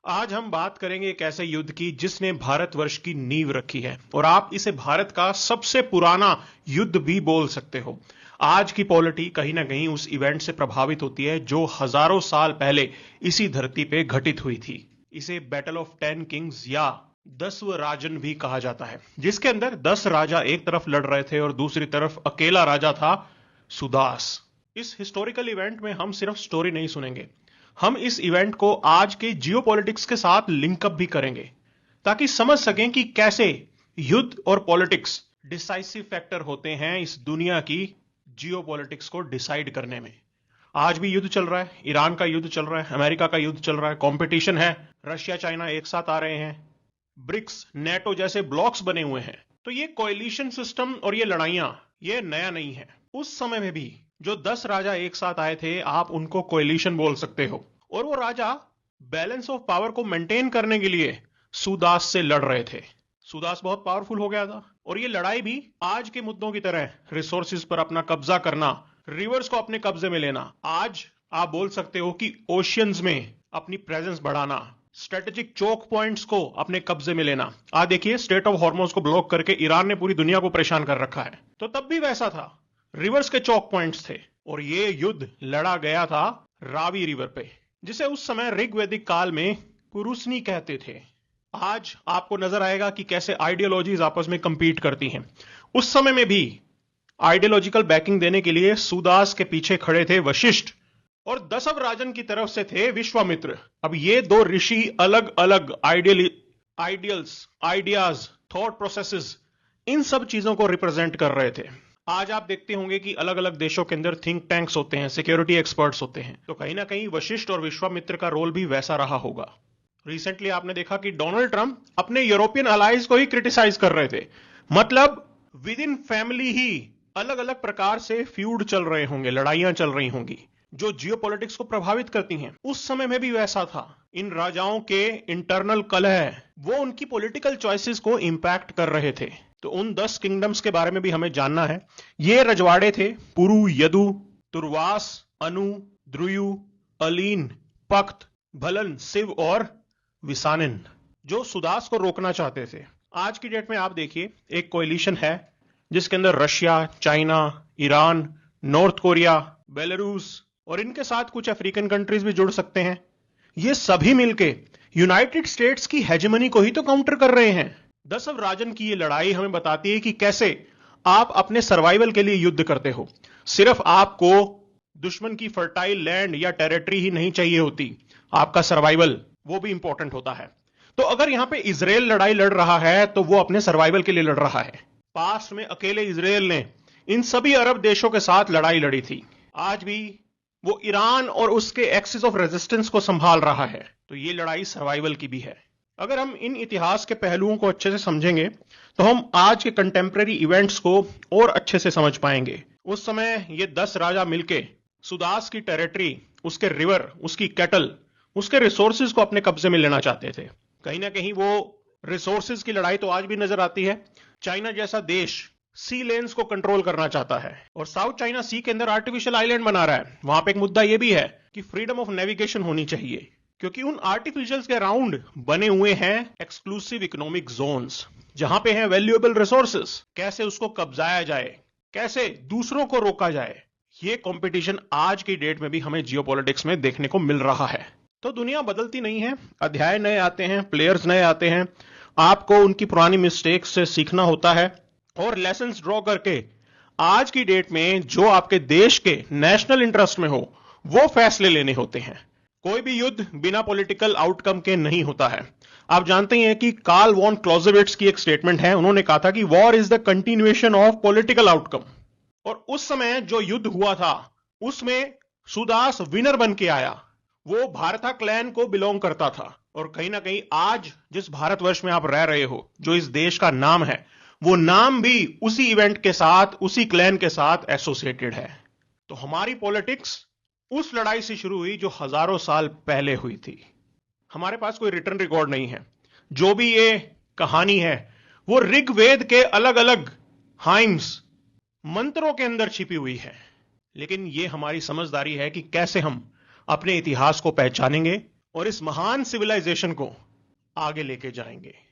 आज हम बात करेंगे एक ऐसे युद्ध की जिसने भारतवर्ष की नींव रखी है और आप इसे भारत का सबसे पुराना युद्ध भी बोल सकते हो। आज की पॉलिटी कहीं ना कहीं उस इवेंट से प्रभावित होती है जो हजारों साल पहले इसी धरती पे घटित हुई थी। इसे बैटल ऑफ 10 किंग्स या 10वें राजन भी कहा जाता है, जिसके अंदर 10 राजा एक तरफ लड़ रहे थे और दूसरी तरफ अकेला राजा था सुदास। इस हिस्टोरिकल इवेंट में हम सिर्फ स्टोरी नहीं सुनेंगे, हम इस इवेंट को आज के जियोपॉलिटिक्स के साथ लिंकअप भी करेंगे ताकि समझ सकें कि कैसे युद्ध और पॉलिटिक्स डिसाइसिव फैक्टर होते हैं इस दुनिया की जियोपॉलिटिक्स को डिसाइड करने में। आज भी युद्ध चल रहा है, ईरान का युद्ध चल रहा है, अमेरिका का युद्ध चल रहा है, कंपटीशन है, रशिया चाइना एक साथ आ रहे हैं, ब्रिक्स नेटो जैसे ब्लॉक्स बने हुए हैं। तो ये कोएलिशन सिस्टम और ये लड़ाइयां ये नया नहीं है। उस समय में भी जो 10 राजा एक साथ आए थे, आप उनको कोएलिशन बोल सकते हो, और वो राजा बैलेंस ऑफ पावर को मेंटेन करने के लिए सुदास से लड़ रहे थे। सुदास बहुत पावरफुल हो गया था और ये लड़ाई भी आज के मुद्दों की तरह रिसोर्सेज पर अपना कब्जा करना, रिवर्स को अपने कब्जे में लेना, आज आप बोल सकते हो कि ओशियंस में अपनी प्रेजेंस बढ़ाना, स्ट्रेटेजिक चोक पॉइंट्स को अपने कब्जे में लेना। आज देखिए, स्ट्रेट ऑफ हॉर्मुज को ब्लॉक करके ईरान ने पूरी दुनिया को परेशान कर रखा है। तो तब भी वैसा था, रिवर्स के चौक पॉइंट्स थे और ये युद्ध लड़ा गया था रावी रिवर पे, जिसे उस समय ऋग्वैदिक काल में पुरुषनी कहते थे। आज आपको नजर आएगा कि कैसे आइडियोलॉजीज आपस में कंपीट करती हैं। उस समय में भी आइडियोलॉजिकल बैकिंग देने के लिए सुदास के पीछे खड़े थे वशिष्ठ और दशव राजन की तरफ से थे विश्वामित्र। अब ये दो ऋषि अलग अलग आइडियल्स, आइडियाज, थॉट प्रोसेसेस, इन सब चीजों को रिप्रेजेंट कर रहे थे। आज आप देखते होंगे कि अलग अलग देशों के अंदर थिंक टैंक्स होते हैं, सिक्योरिटी एक्सपर्ट्स होते हैं, तो कहीं ना कहीं वशिष्ठ और विश्वामित्र का रोल भी वैसा रहा होगा। रिसेंटली आपने देखा कि डोनाल्ड ट्रंप अपने यूरोपियन अलाइज को ही क्रिटिसाइज कर रहे थे। मतलब विद इन फैमिली ही अलग अलग प्रकार से फ्यूड चल रहे होंगे, लड़ाइयां चल रही होंगी जो जियोपॉलिटिक्स को प्रभावित करती हैं। उस समय में भी वैसा था। इन राजाओं के इंटरनल कलह वो उनकी पॉलिटिकल चॉइसेस को इंपैक्ट कर रहे थे। तो उन 10 किंगडम्स के बारे में भी हमें जानना है। ये रजवाड़े थे पुरु, यदु, तुर्वास, अनु, द्रुयु, अलीन, पख्त, भलन, शिव और विसानिन, जो सुदास को रोकना चाहते थे। आज की डेट में आप देखिए, एक कोएलिशन है जिसके अंदर Russia, China, Iran, north Korea, Belarus और इनके साथ कुछ अफ्रीकन कंट्रीज भी जुड़ सकते हैं। ये सभी मिलके यूनाइटेड स्टेट्स की हेजेमनी को ही तो काउंटर कर रहे हैं। दशव राजन की ये लड़ाई हमें बताती है कि कैसे आप अपने सर्वाइवल के लिए युद्ध करते हो। सिर्फ आपको दुश्मन की फर्टाइल लैंड या टेरिटरी ही नहीं चाहिए होती, आपका सर्वाइवल वो भी इंपॉर्टेंट होता है। तो अगर यहां पे इजराइल लड़ाई लड़ रहा है तो वो अपने सर्वाइवल के लिए लड़ रहा है। पास्ट में अकेले इजराइल ने इन सभी अरब देशों के साथ लड़ाई लड़ी थी। आज भी वो ईरान और उसके एक्सिस ऑफ रेजिस्टेंस को संभाल रहा है। तो ये लड़ाई सर्वाइवल की भी है। अगर हम इन इतिहास के पहलुओं को अच्छे से समझेंगे तो हम आज के कंटेम्प्रेरी इवेंट्स को और अच्छे से समझ पाएंगे। उस समय ये 10 राजा मिलके सुदास की टेरिटरी, उसके रिवर, उसकी कैटल, उसके रिसोर्सेज को अपने कब्जे में लेना चाहते थे। कहीं ना कहीं वो रिसोर्सेज की लड़ाई तो आज भी नजर आती है। चाइना जैसा देश सी लेन्स को कंट्रोल करना चाहता है और साउथ चाइना सी के अंदर आर्टिफिशियल आइलैंड बना रहा है। वहां पे एक मुद्दा यह भी है कि फ्रीडम ऑफ नेविगेशन होनी चाहिए, क्योंकि उन आर्टिफिशियल्स के अराउंड बने हुए हैं एक्सक्लूसिव इकोनॉमिक जोन्स जहां पे हैं वैल्यूएबल रिसोर्सेस। कैसे उसको कब्जाया जाए, कैसे दूसरों को रोका जाए, ये कंपटीशन आज की डेट में भी हमें जियोपॉलिटिक्स में देखने को मिल रहा है। तो दुनिया बदलती नहीं है, अध्याय नए आते हैं, प्लेयर्स नए आते हैं। आपको उनकी पुरानी मिस्टेक्स से सीखना होता है और लेसन्स ड्रॉ करके आज की डेट में जो आपके देश के नेशनल इंटरेस्ट में हो वो फैसले लेने होते हैं। कोई भी युद्ध बिना पॉलिटिकल आउटकम के नहीं होता है। आप जानते हैं कि कार्ल वॉन क्लॉजेविट्स की एक स्टेटमेंट है, उन्होंने कहा था कि war is the continuation of political outcome. और उस समय जो युद्ध हुआ था उसमें सुदास विनर बन के आया। वो भारता क्लैन को बिलोंग करता था और कहीं ना कहीं आज जिस भारतवर्ष में आप रह रहे हो, जो इस देश का नाम है, वो नाम भी उसी इवेंट के साथ, उसी क्लैन के साथ एसोसिएटेड है। तो हमारी पॉलिटिक्स उस लड़ाई से शुरू हुई जो हजारों साल पहले हुई थी। हमारे पास कोई रिटर्न रिकॉर्ड नहीं है। जो भी ये कहानी है वो ऋग्वेद के अलग अलग हाइम्स, मंत्रों के अंदर छिपी हुई है। लेकिन ये हमारी समझदारी है कि कैसे हम अपने इतिहास को पहचानेंगे और इस महान सिविलाइजेशन को आगे लेके जाएंगे।